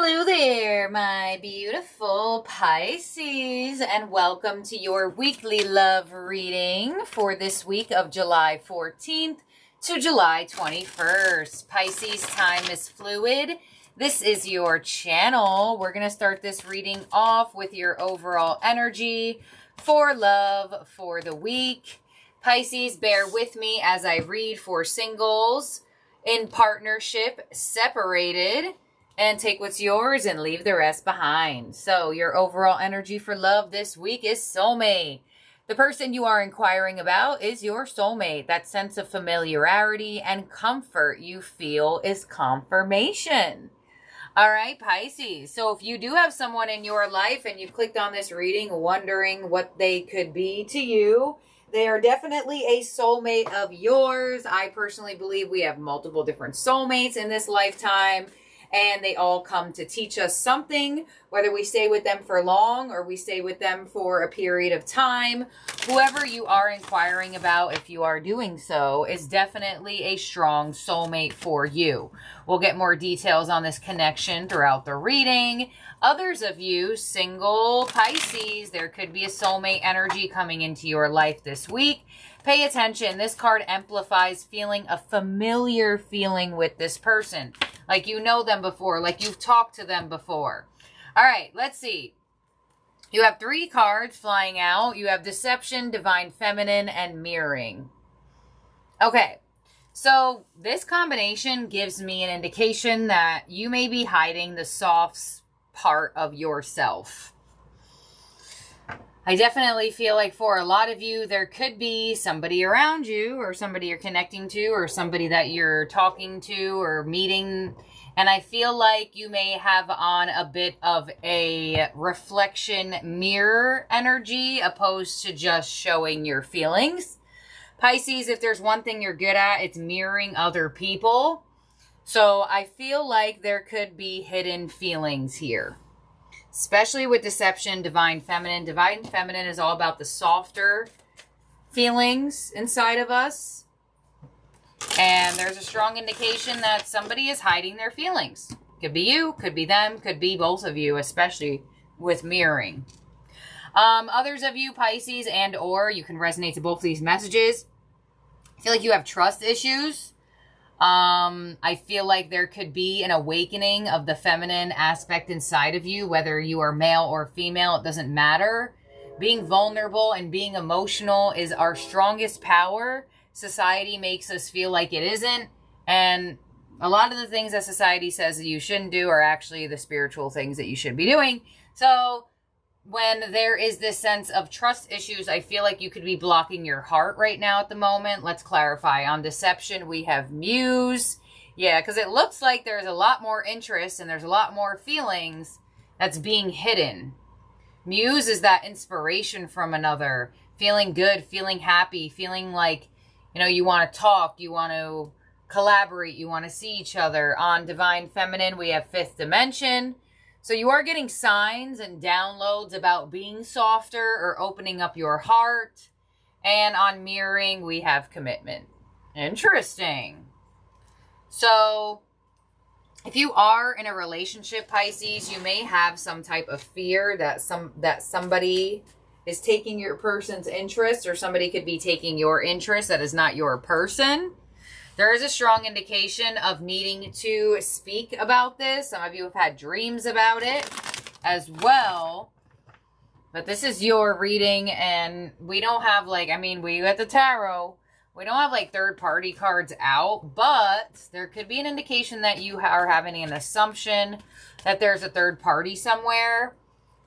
Hello there, my beautiful Pisces, and welcome to your weekly love reading for this week of July 14th to July 21st. Pisces, time is fluid. This is your channel. We're going to start this reading off with your overall energy for love for the week. Pisces, bear with me as I read for singles, in partnership, separated, and take what's yours and leave the rest behind. So your overall energy for love this week is soulmate. The person you are inquiring about is your soulmate. That sense of familiarity and comfort you feel is confirmation. All right, Pisces. So if you do have someone in your life and you clicked on this reading wondering what they could be to you, they are definitely a soulmate of yours. I personally believe we have multiple different soulmates in this lifetime, and they all come to teach us something, whether we stay with them for long or we stay with them for a period of time. Whoever you are inquiring about, if you are doing so, is definitely a strong soulmate for you. We'll get more details on this connection throughout the reading. Others of you, single Pisces, there could be a soulmate energy coming into your life this week. Pay attention. This card amplifies feeling a familiar feeling with this person. Like you know them before, like you've talked to them before. All right, let's see. You have 3 cards flying out. You have Deception, Divine Feminine, and Mirroring. Okay, so this combination gives me an indication that you may be hiding the soft part of yourself. I definitely feel like for a lot of you, there could be somebody around you or somebody you're connecting to or somebody that you're talking to or meeting. And I feel like you may have on a bit of a reflection mirror energy opposed to just showing your feelings. Pisces, if there's one thing you're good at, it's mirroring other people. So I feel like there could be hidden feelings here. Especially with Deception, Divine Feminine. Divine Feminine is all about the softer feelings inside of us. And there's a strong indication that somebody is hiding their feelings. Could be you, could be them, could be both of you, especially with mirroring. Others of you, Pisces and or, you can resonate to both of these messages. I feel like you have trust issues. I feel like there could be an awakening of the feminine aspect inside of you, whether you are male or female, it doesn't matter. Being vulnerable and being emotional is our strongest power. Society makes us feel like it isn't. And a lot of the things that society says that you shouldn't do are actually the spiritual things that you should be doing. So when there is this sense of trust issues, I feel like you could be blocking your heart right now at the moment. Let's clarify. On Deception, we have Muse. Yeah, because it looks like there's a lot more interest and there's a lot more feelings that's being hidden. Muse is that inspiration from another. Feeling good, feeling happy, feeling like, you know, you want to talk, you want to collaborate, you want to see each other. On Divine Feminine, we have Fifth Dimension. So you are getting signs and downloads about being softer or opening up your heart. And on Mirroring, we have Commitment. Interesting. So if you are in a relationship, Pisces, you may have some type of fear that somebody is taking your person's interest, or somebody could be taking your interest that is not your person. There is a strong indication of needing to speak about this. Some of you have had dreams about it as well. But this is your reading, and we don't have like, I mean, we at the tarot, we don't have like third-party cards out, but there could be an indication that you are having an assumption that there's a third party somewhere.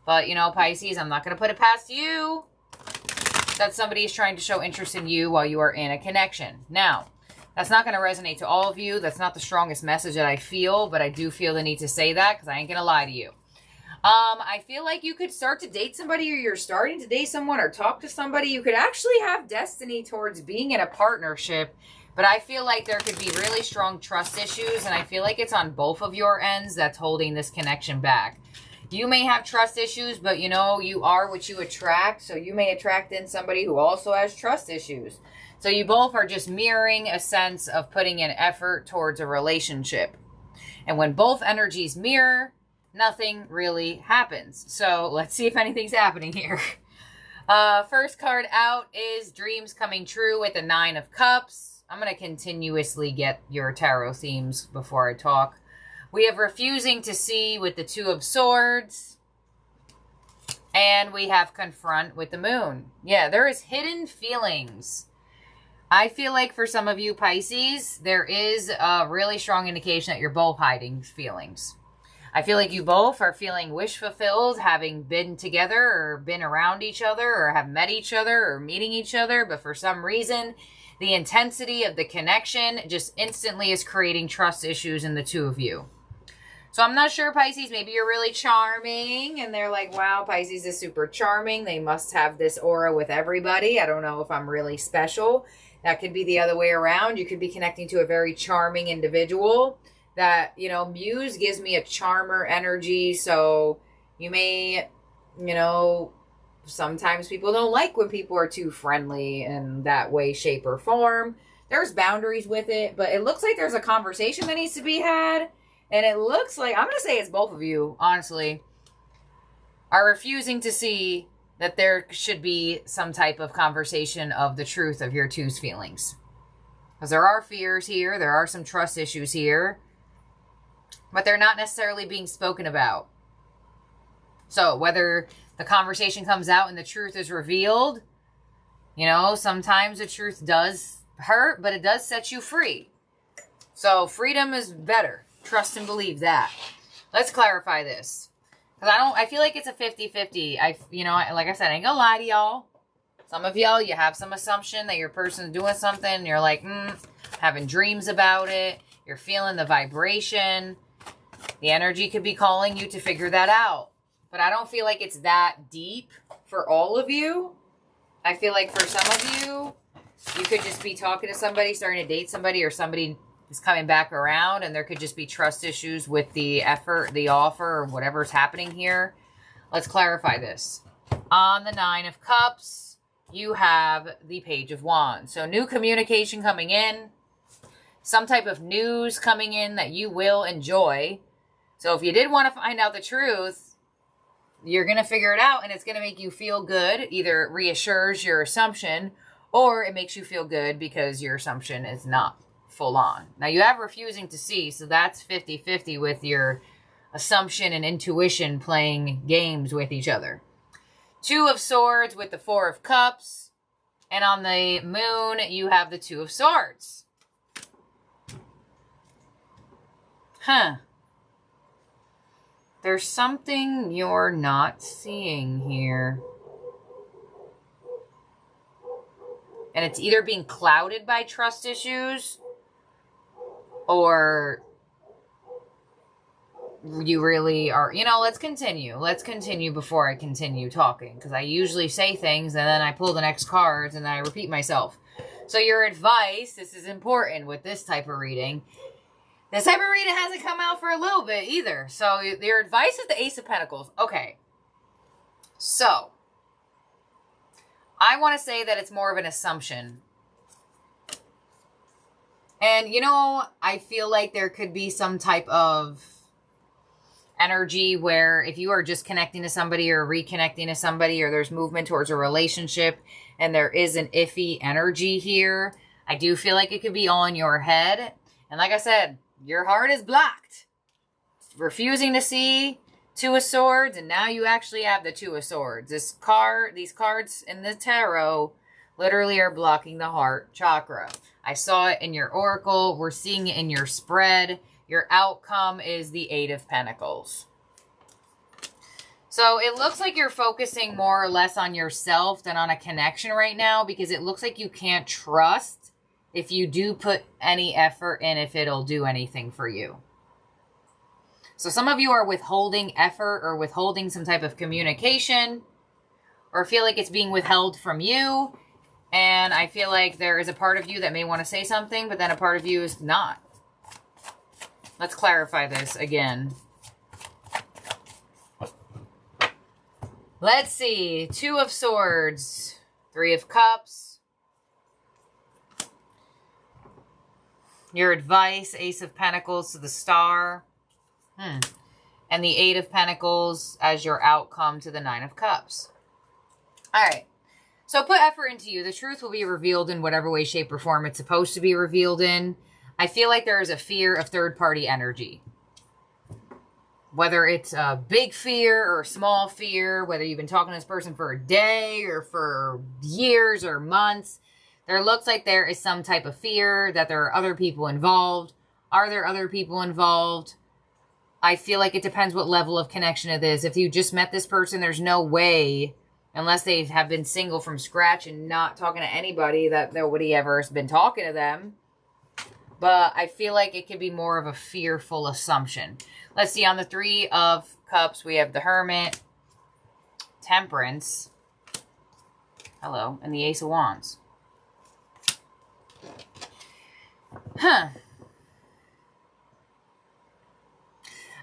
But, you know, Pisces, I'm not going to put it past you that somebody is trying to show interest in you while you are in a connection. Now, that's not going to resonate to all of you. That's not the strongest message that I feel, but I do feel the need to say that because I ain't going to lie to you. I feel like you could start to date somebody, or you're starting to date someone or talk to somebody. You could actually have destiny towards being in a partnership, but I feel like there could be really strong trust issues, and I feel like it's on both of your ends that's holding this connection back. You may have trust issues, but you know, you are what you attract, so you may attract in somebody who also has trust issues. So you both are just mirroring a sense of putting in effort towards a relationship. And when both energies mirror, nothing really happens. So let's see if anything's happening here. First card out is Dreams Coming True with the 9 of Cups. I'm going to continuously get your tarot themes before I talk. We have Refusing to See with the 2 of Swords. And we have Confront with the Moon. Yeah, there is hidden feelings. I feel like for some of you Pisces, there is a really strong indication that you're both hiding feelings. I feel like you both are feeling wish fulfilled, having been together or been around each other or have met each other or meeting each other. But for some reason, the intensity of the connection just instantly is creating trust issues in the two of you. So I'm not sure, Pisces, maybe you're really charming and they're like, wow, Pisces is super charming. They must have this aura with everybody. I don't know if I'm really special. That could be the other way around. You could be connecting to a very charming individual that, you know, Muse gives me a charmer energy. So you may, you know, sometimes people don't like when people are too friendly in that way, shape, or form. There's boundaries with it, but it looks like there's a conversation that needs to be had. And it looks like, I'm going to say it's both of you, honestly, are refusing to see that there should be some type of conversation of the truth of your two's feelings. Because there are fears here. There are some trust issues here. But they're not necessarily being spoken about. So whether the conversation comes out and the truth is revealed, you know, sometimes the truth does hurt, but it does set you free. So freedom is better. Trust and believe that. Let's clarify this. Because I feel like it's a 50-50. You know, like I said, I ain't gonna lie to y'all. Some of y'all, you have some assumption that your person's doing something. And you're like, having dreams about it. You're feeling the vibration. The energy could be calling you to figure that out. But I don't feel like it's that deep for all of you. I feel like for some of you, you could just be talking to somebody, starting to date somebody, or somebody is coming back around, and there could just be trust issues with the effort, the offer, or whatever's happening here. Let's clarify this. On the 9 of Cups, you have the Page of Wands. So new communication coming in, some type of news coming in that you will enjoy. So if you did want to find out the truth, you're going to figure it out, and it's going to make you feel good. Either it reassures your assumption, or it makes you feel good because your assumption is not full on. Now you have Refusing to See, so that's 50-50 with your assumption and intuition playing games with each other. 2 of Swords with the 4 of Cups, and on the Moon you have the 2 of Swords. There's something you're not seeing here. And it's either being clouded by trust issues, or you really are, you know, let's continue. Let's continue before I continue talking. Because I usually say things and then I pull the next cards and I repeat myself. So your advice, this is important with this type of reading. This type of reading hasn't come out for a little bit either. So your advice is the Ace of Pentacles. Okay. So I want to say that it's more of an assumption. And, you know, I feel like there could be some type of energy where if you are just connecting to somebody or reconnecting to somebody, or there's movement towards a relationship and there is an iffy energy here, I do feel like it could be all in your head. And like I said, your heart is blocked. Refusing to see 2 of Swords, and now you actually have the 2 of Swords. These cards in the tarot literally are blocking the heart chakra. I saw it in your oracle. We're seeing it in your spread. Your outcome is the 8 of Pentacles. So it looks like you're focusing more or less on yourself than on a connection right now, because it looks like you can't trust if you do put any effort in, if it'll do anything for you. So some of you are withholding effort or withholding some type of communication, or feel like it's being withheld from you. And I feel like there is a part of you that may want to say something, but then a part of you is not. Let's clarify this again. Let's see. 2 of Swords, 3 of Cups. Your advice, Ace of Pentacles to the Star. and the Eight of Pentacles as your outcome to the Nine of Cups. All right. So put effort into you. The truth will be revealed in whatever way, shape, or form it's supposed to be revealed in. I feel like there is a fear of third-party energy. Whether it's a big fear or a small fear, whether you've been talking to this person for a day or for years or months, there looks like there is some type of fear that there are other people involved. Are there other people involved? I feel like it depends what level of connection it is. If you just met this person, there's no way, unless they have been single from scratch and not talking to anybody, that nobody ever has been talking to them. But I feel like it could be more of a fearful assumption. Let's see, on the Three of Cups, we have the Hermit, Temperance, hello, and the Ace of Wands. Huh.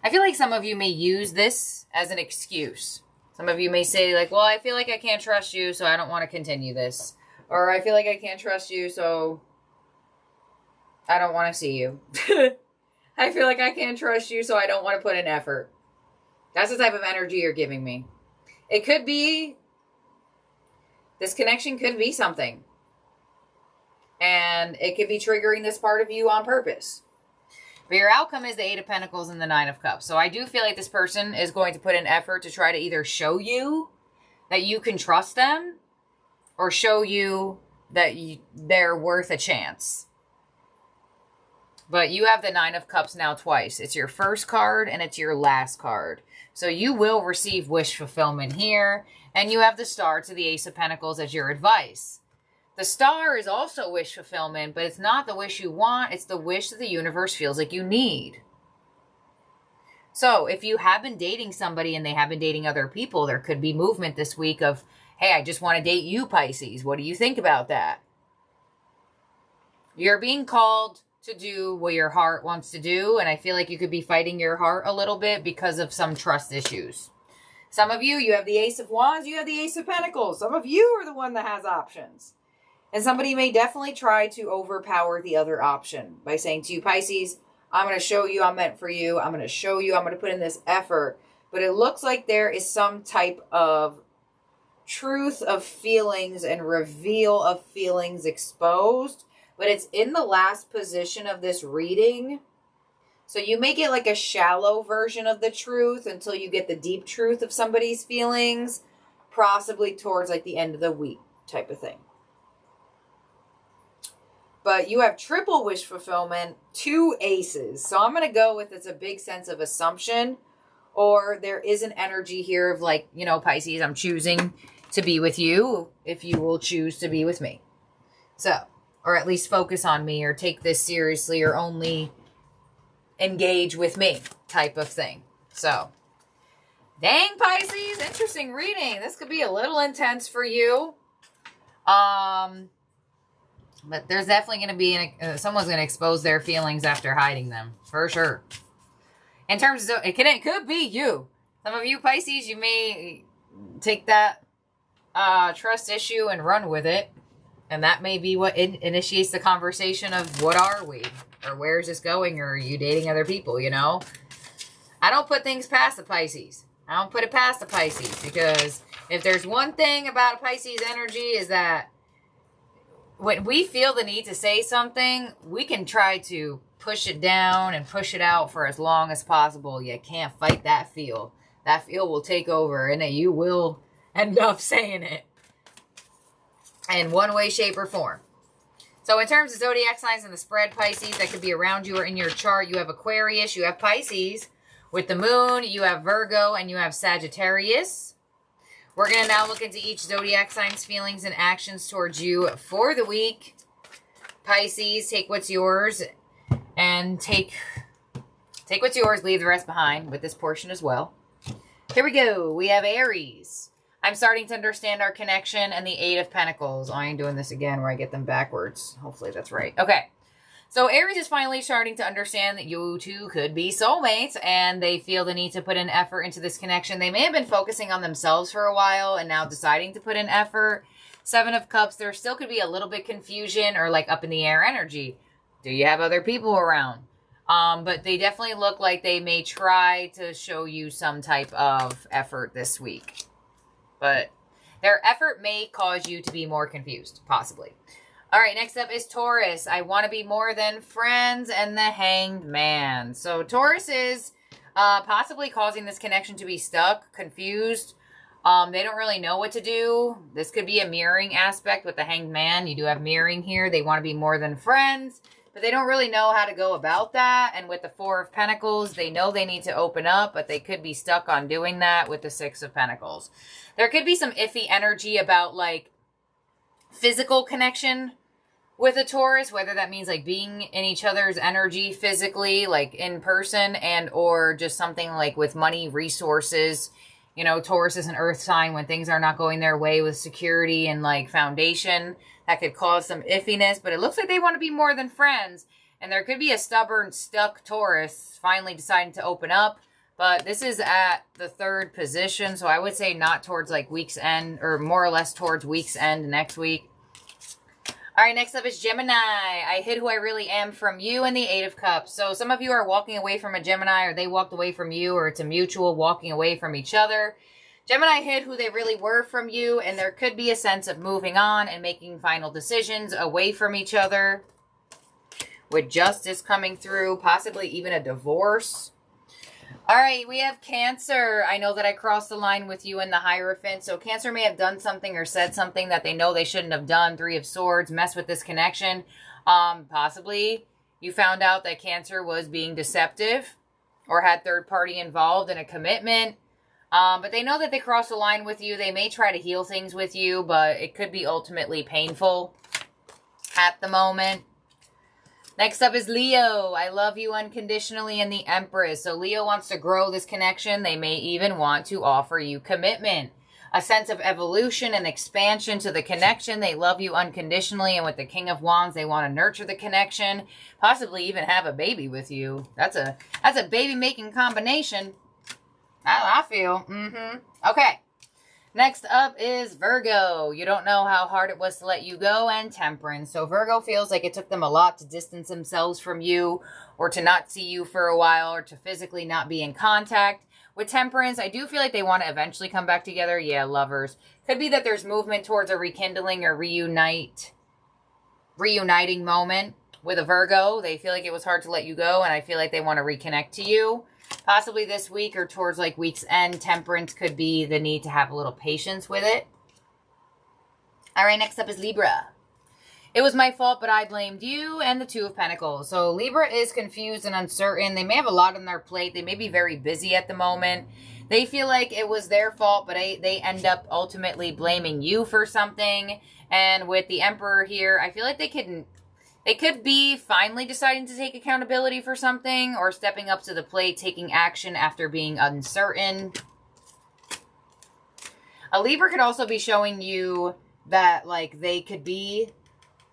I feel like some of you may use this as an excuse. Some of you may say, like, well, I feel like I can't trust you, so I don't want to continue this. Or I feel like I can't trust you, so I don't want to see you. I feel like I can't trust you, so I don't want to put in effort. That's the type of energy you're giving me. It could be, this connection could be something. And it could be triggering this part of you on purpose. But your outcome is the Eight of Pentacles and the Nine of Cups. So I do feel like this person is going to put in effort to try to either show you that you can trust them or show you that they're worth a chance. But you have the Nine of Cups now twice. It's your first card and it's your last card. So you will receive wish fulfillment here. And you have the Star to the Ace of Pentacles as your advice. The Star is also wish fulfillment, but it's not the wish you want. It's the wish that the universe feels like you need. So if you have been dating somebody and they have been dating other people, there could be movement this week of, hey, I just want to date you, Pisces. What do you think about that? You're being called to do what your heart wants to do, and I feel like you could be fighting your heart a little bit because of some trust issues. Some of you, you have the Ace of Wands, you have the Ace of Pentacles. Some of you are the one that has options. And somebody may definitely try to overpower the other option by saying to you, Pisces, I'm going to show you I'm meant for you. I'm going to show you I'm going to put in this effort. But it looks like there is some type of truth of feelings and reveal of feelings exposed. But it's in the last position of this reading. So you may get like a shallow version of the truth until you get the deep truth of somebody's feelings. Possibly towards like the end of the week type of thing. But you have triple wish fulfillment, 2 aces. So I'm going to go with it's a big sense of assumption. Or there is an energy here of like, you know, Pisces, I'm choosing to be with you if you will choose to be with me. So, or at least focus on me or take this seriously or only engage with me type of thing. So, dang Pisces, interesting reading. This could be a little intense for you. But there's definitely going to be, someone's going to expose their feelings after hiding them. For sure. In terms of, it could be you. Some of you Pisces, you may take that trust issue and run with it. And that may be what initiates the conversation of what are we? Or where is this going? Or are you dating other people, you know? I don't put things past the Pisces. I don't put it past the Pisces. Because if there's one thing about Pisces energy is that when we feel the need to say something, we can try to push it down and push it out for as long as possible. You can't fight that feel. That feel will take over and you will end up saying it in one way, shape, or form. So in terms of zodiac signs in the spread, Pisces, that could be around you or in your chart, you have Aquarius, you have Pisces. With the moon, you have Virgo, and you have Sagittarius. We're going to now look into each zodiac sign's feelings and actions towards you for the week. Pisces, take what's yours and take what's yours, leave the rest behind with this portion as well. Here we go. We have Aries. I'm starting to understand our connection and the Eight of Pentacles. I ain't doing this again where I get them backwards. Hopefully that's right. Okay. So Aries is finally starting to understand that you two could be soulmates and they feel the need to put an effort into this connection. They may have been focusing on themselves for a while and now deciding to put in effort. Seven of Cups, there still could be a little bit confusion or like up in the air energy. Do you have other people around? But they definitely look like they may try to show you some type of effort this week. But their effort may cause you to be more confused, possibly. All right, next up is Taurus. I want to be more than friends, and the Hanged Man. So Taurus is possibly causing this connection to be stuck, confused. They don't really know what to do. This could be a mirroring aspect with the Hanged Man. You do have mirroring here. They want to be more than friends, but they don't really know how to go about that. And with the Four of Pentacles, they know they need to open up, but they could be stuck on doing that with the Six of Pentacles. There could be some iffy energy about like physical connection with a Taurus, whether that means like being in each other's energy physically, like in person, and or just something like with money, resources. You know, Taurus is an earth sign. When things are not going their way with security and like foundation, that could cause some iffiness, but it looks like they want to be more than friends. And there could be a stubborn, stuck Taurus finally deciding to open up. But this is at the 3rd position, so I would say not towards like week's end, or more or less towards week's end next week. All right, next up is Gemini. I hid who I really am from you, and the 8 of Cups. So some of you are walking away from a Gemini, or they walked away from you, or it's a mutual walking away from each other. Gemini hid who they really were from you, and there could be a sense of moving on and making final decisions away from each other. With justice coming through, possibly even a divorce. All right, we have Cancer. I know that I crossed the line with you in the Hierophant. So Cancer may have done something or said something that they know they shouldn't have done. 3 of Swords, mess with this connection. Possibly you found out that Cancer was being deceptive or had third party involved in a commitment. But they know that they crossed the line with you. They may try to heal things with you, but it could be ultimately painful at the moment. Next up is Leo. I love you unconditionally, and the Empress. So Leo wants to grow this connection. They may even want to offer you commitment. A sense of evolution and expansion to the connection. They love you unconditionally, and with the King of Wands, they want to nurture the connection. Possibly even have a baby with you. That's a baby-making combination. I feel. Okay. Next up is Virgo. You don't know how hard it was to let you go, and Temperance. So Virgo feels like it took them a lot to distance themselves from you, or to not see you for a while, or to physically not be in contact. With Temperance, I do feel like they want to eventually come back together. Yeah, lovers. Could be that there's movement towards a rekindling or reuniting moment. With a Virgo, they feel like it was hard to let you go, and I feel like they want to reconnect to you. Possibly this week or towards like week's end. Temperance could be the need to have a little patience with it. All right, next up is Libra. It was my fault, but I blamed you, and the 2 of Pentacles. So Libra is confused and uncertain. They may have a lot on their plate. They may be very busy at the moment. They feel like it was their fault, but they end up ultimately blaming you for something. And with the Emperor here, I feel like they could be finally deciding to take accountability for something, or stepping up to the plate, taking action after being uncertain. A Libra could also be showing you that like they could be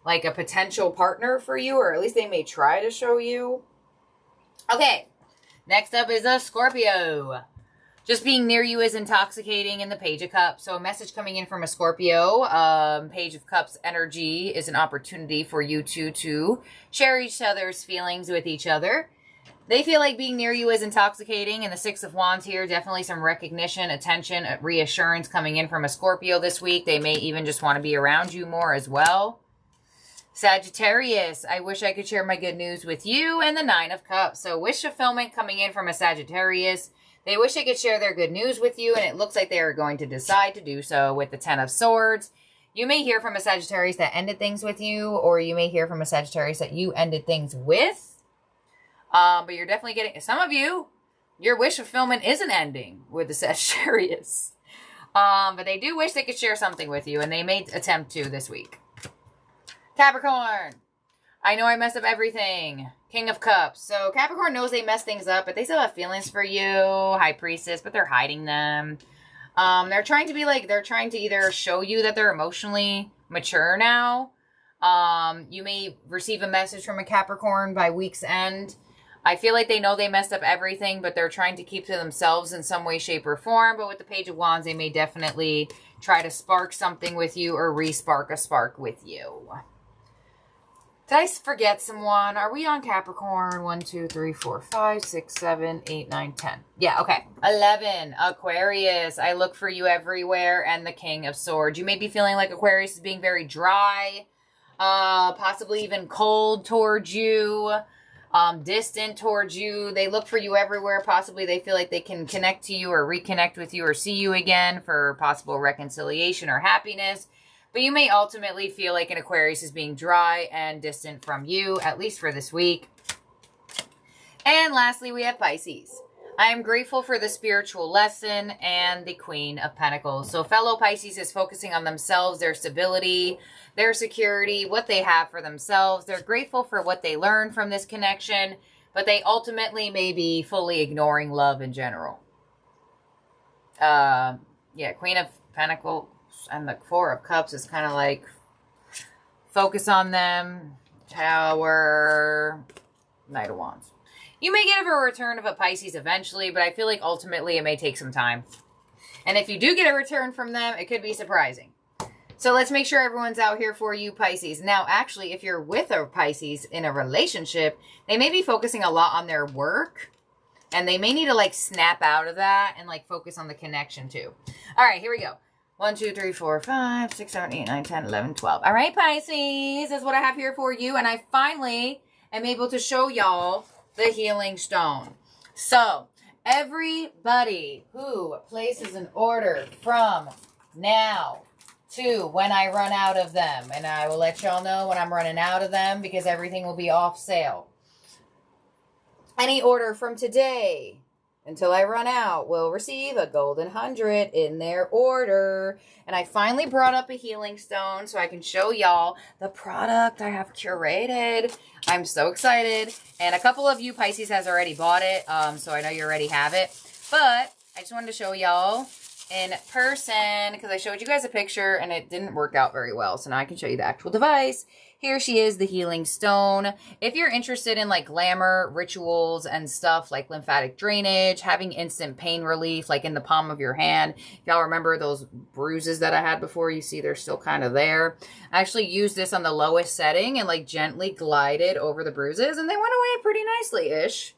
like a potential partner for you, or at least they may try to show you. Okay, next up is a Scorpio. Just being near you is intoxicating, in the Page of Cups. So a message coming in from a Scorpio. Page of Cups energy is an opportunity for you two to share each other's feelings with each other. They feel like being near you is intoxicating. And the 6 of Wands here, definitely some recognition, attention, reassurance coming in from a Scorpio this week. They may even just want to be around you more as well. Sagittarius, I wish I could share my good news with you, and the 9 of Cups. So wish fulfillment coming in from a Sagittarius. They wish they could share their good news with you, and it looks like they are going to decide to do so with the 10 of Swords. You may hear from a Sagittarius that ended things with you, or you may hear from a Sagittarius that you ended things with. But you're definitely getting, some of you, your wish fulfillment isn't ending with the Sagittarius. But they do wish they could share something with you, and they may attempt to this week. Capricorn. I know I messed up everything. King of Cups. So Capricorn knows they messed things up, but they still have feelings for you. High Priestess, but they're hiding them. They're trying to be like, they're trying to either show you that they're emotionally mature now. You may receive a message from a Capricorn by week's end. I feel like they know they messed up everything, but they're trying to keep to themselves in some way, shape, or form. But with the Page of Wands, they may definitely try to spark something with you, or re-spark a spark with you. Did I forget someone? Are we on Capricorn? 1, 2, 3, 4, 5, 6, 7, 8, 9, 10. Yeah, okay. 11, Aquarius. I look for you everywhere. And the King of Swords. You may be feeling like Aquarius is being very dry. Possibly even cold towards you. Distant towards you. They look for you everywhere. Possibly they feel like they can connect to you or reconnect with you or see you again for possible reconciliation or happiness. But you may ultimately feel like an Aquarius is being dry and distant from you, at least for this week. And lastly, we have Pisces. I am grateful for the spiritual lesson and the Queen of Pentacles. So fellow Pisces is focusing on themselves, their stability, their security, what they have for themselves. They're grateful for what they learned from this connection, but they ultimately may be fully ignoring love in general. Yeah, Queen of Pentacles. And the Four of Cups is kind of like focus on them. Tower. Knight of Wands. You may get a return of a Pisces eventually, but I feel like ultimately it may take some time. And if you do get a return from them, it could be surprising. So let's make sure everyone's out here for you, Pisces. Now, actually, if you're with a Pisces in a relationship, they may be focusing a lot on their work. And they may need to like snap out of that and like focus on the connection too. All right, here we go. 1, 2, 3, 4, 5, 6, 7, 8, 9, 10, 11, 12. All right, Pisces, that's what I have here for you. And I finally am able to show y'all the healing stone. So everybody who places an order from now to when I run out of them, and I will let y'all know when I'm running out of them because everything will be off sale. Any order from today until I run out will receive a golden 100 in their order. And I finally brought up a healing stone so I can show y'all the product I have curated. I'm so excited. And a couple of you Pisces has already bought it, so I know you already have it. But I just wanted to show y'all in person because I showed you guys a picture and it didn't work out very well. So now I can show you the actual device. Here she is, the healing stone. If you're interested in like glamour, rituals and stuff like lymphatic drainage, having instant pain relief like in the palm of your hand. If y'all remember those bruises that I had before, you see they're still kind of there. I actually used this on the lowest setting and like gently glided over the bruises and they went away pretty nicely-ish.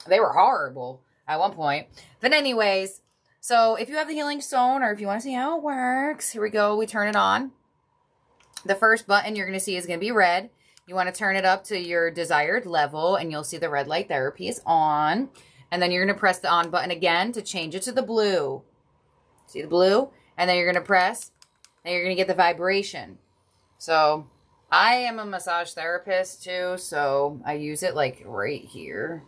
They were horrible at one point. But anyways, so if you have the healing stone or if you want to see how it works, here we go. We turn it on. The first button you're going to see is going to be red. You want to turn it up to your desired level and you'll see the red light therapy is on. And then you're going to press the on button again to change it to the blue. See the blue? And then you're going to press and you're going to get the vibration. So I am a massage therapist too, so I use it like right here.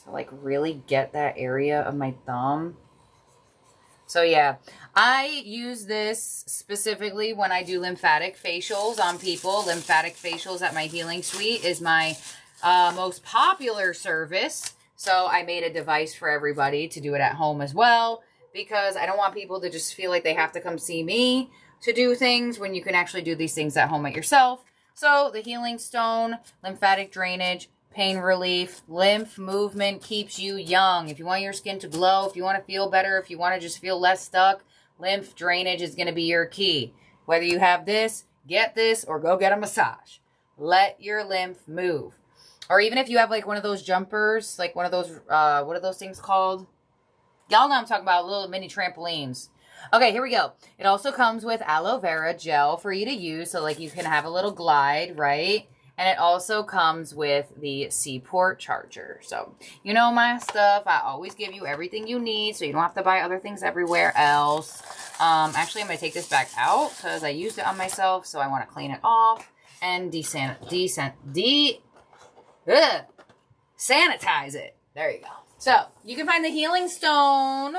To like really get that area of my thumb. So yeah, I use this specifically when I do lymphatic facials on people. Lymphatic facials at my healing suite is my most popular service. So I made a device for everybody to do it at home as well. Because I don't want people to just feel like they have to come see me to do things when you can actually do these things at home at yourself. So the healing stone, lymphatic drainage, pain relief, lymph movement keeps you young. If you want your skin to glow, if you want to feel better, if you want to just feel less stuck, lymph drainage is going to be your key. Whether you have this, get this, or go get a massage. Let your lymph move. Or even if you have like one of those jumpers, like one of those, what are those things called? Y'all know I'm talking about little mini trampolines. Okay, here we go. It also comes with aloe vera gel for you to use. So like you can have a little glide, right? And it also comes with the Seaport charger. So, you know my stuff. I always give you everything you need so you don't have to buy other things everywhere else. Actually, I'm going to take this back out because I used it on myself. So I want to clean it off and sanitize it. There you go. So, you can find the healing stone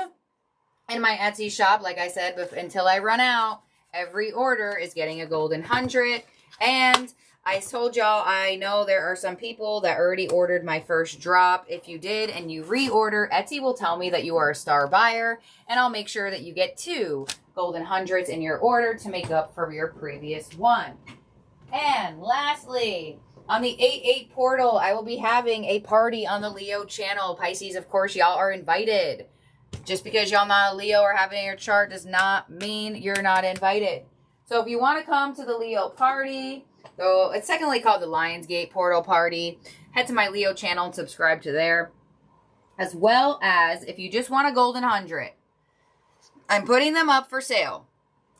in my Etsy shop. Like I said, until I run out, every order is getting a golden 100. And I told y'all, I know there are some people that already ordered my first drop. If you did and you reorder, Etsy will tell me that you are a star buyer. And I'll make sure that you get 2 golden 100s in your order to make up for your previous one. And lastly, on the 8/8 portal, I will be having a party on the Leo channel. Pisces, of course, y'all are invited. Just because y'all not a Leo or having your chart does not mean you're not invited. So if you want to come to the Leo party, So it's technically called the Lionsgate Portal Party. Head to my Leo channel and subscribe to there. As well as, if you just want a golden 100, I'm putting them up for sale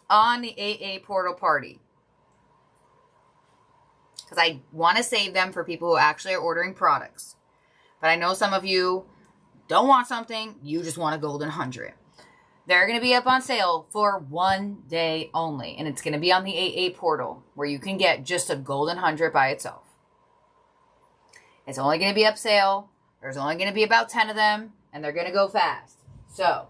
on the AA Portal Party. Because I want to save them for people who actually are ordering products. But I know some of you don't want something, you just want a golden 100. They're going to be up on sale for 1 day only. And it's going to be on the AA portal where you can get just a golden 100 by itself. It's only going to be up sale. There's only going to be about 10 of them. And they're going to go fast. So,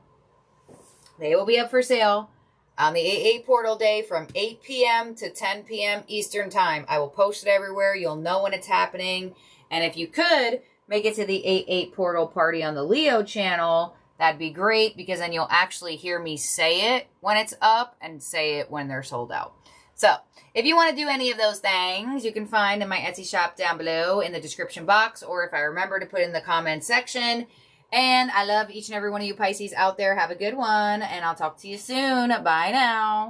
they will be up for sale on the AA portal day from 8 p.m. to 10 p.m. Eastern time. I will post it everywhere. You'll know when it's happening. And if you could make it to the AA portal party on the Leo channel, that'd be great, because then you'll actually hear me say it when it's up and say it when they're sold out. So, if you want to do any of those things, you can find in my Etsy shop down below in the description box, or if I remember to put in the comment section. And I love each and every one of you Pisces out there. Have a good one, and I'll talk to you soon. Bye now.